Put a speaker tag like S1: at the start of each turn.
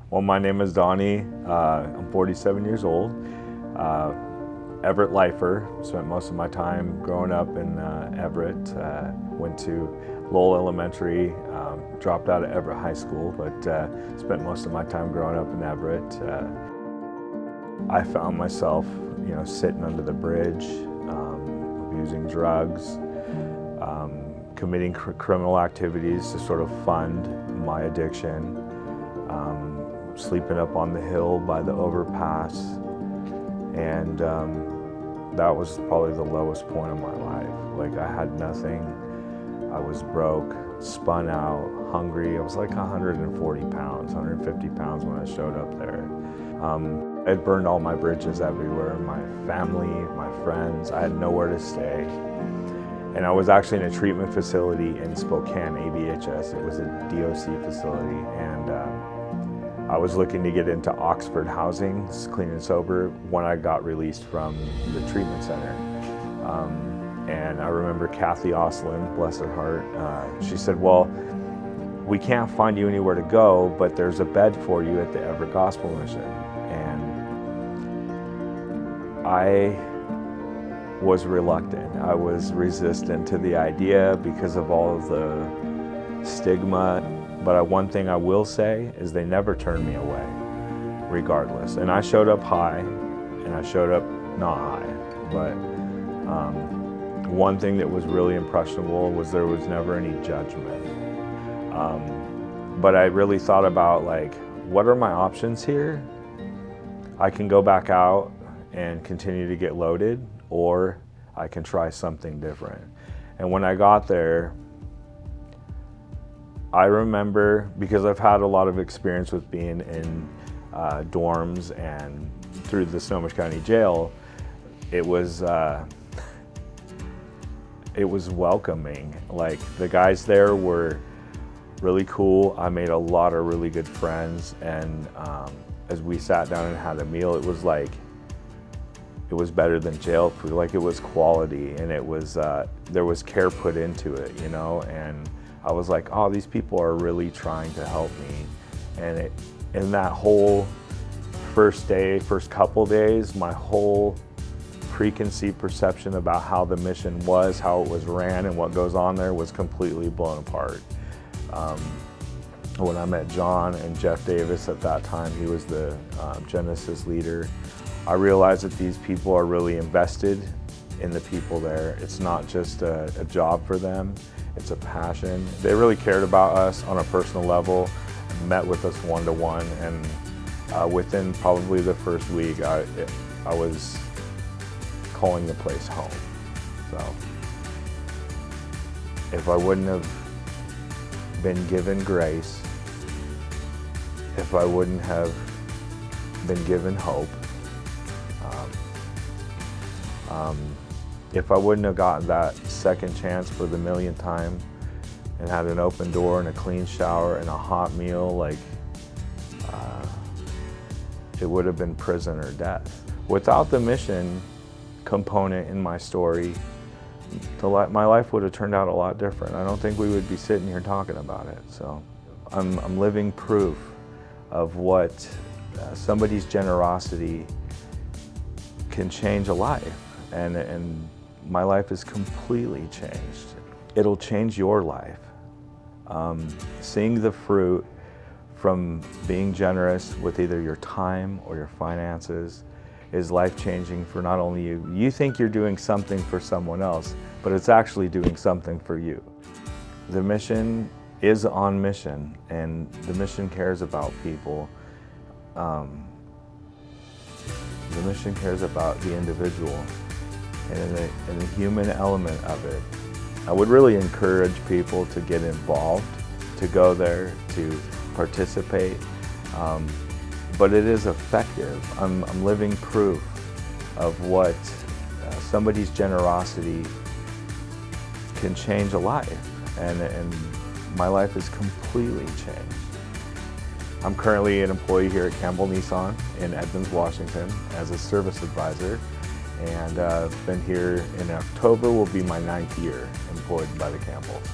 S1: Well, my name is Donnie. I'm 47 years old. Everett lifer. Spent most of my time growing up in Everett. Went to Lowell Elementary, dropped out of Everett High School, but spent most of my time growing up in Everett. I found myself, sitting under the bridge, abusing drugs, committing criminal activities to sort of fund my addiction, sleeping up on the hill by the overpass, and that was probably the lowest point of my life. Like, I had nothing, I was broke, spun out, hungry. I was like 140 pounds, 150 pounds when I showed up there. I'd burned all my bridges everywhere, my family, my friends. I had nowhere to stay. And I was actually in a treatment facility in Spokane, ABHS. It was a DOC facility, and I was looking to get into Oxford housing, clean and sober, when I got released from the treatment center. And I remember Kathy Oslin, bless her heart, she said, well, we can't find you anywhere to go, but there's a bed for you at the Everett Gospel Mission. And I was reluctant. I was resistant to the idea because of all of the stigma. But one thing I will say is they never turned me away, regardless. And I showed up high, and I showed up not high. But one thing that was really impressionable was there was never any judgment. But I really thought about, like, what are my options here? I can go back out and continue to get loaded, or I can try something different. And when I got there, I remember, because I've had a lot of experience with being in dorms and through the Snohomish County Jail, it was welcoming. Like, the guys there were really cool. I made a lot of really good friends, and as we sat down and had a meal, it was like, it was better than jail food. Like, it was quality, and it was there was care put into it, and I was like, oh, these people are really trying to help me. And in that whole first couple days, my whole preconceived perception about how the mission was, how it was ran, and what goes on there was completely blown apart. When I met John and Jeff Davis at that time, he was the Genesis leader, I realized that these people are really invested in the people there. It's not just a job for them, it's a passion. They really cared about us on a personal level, met with us one-to-one, and within probably the first week, I was calling the place home. So if I wouldn't have been given grace, if I wouldn't have been given hope, if I wouldn't have gotten that second chance for the millionth time and had an open door and a clean shower and a hot meal, like, it would have been prison or death. Without the mission component in my story, my life would have turned out a lot different. I don't think we would be sitting here talking about it. So I'm living proof of what somebody's generosity can change a life, and my life is completely changed. It'll change your life. Seeing the fruit from being generous with either your time or your finances is life-changing for not only you. You think you're doing something for someone else, but it's actually doing something for you. The mission is on mission, and the mission cares about people. The mission cares about the individual and the human element of it. I would really encourage people to get involved, to go there, to participate. But it is effective. I'm living proof of what somebody's generosity can change a life, and my life is completely changed. I'm currently an employee here at Campbell Nissan in Edmonds, Washington as a service advisor, and been here in October will be my 9th year employed by the Campbells.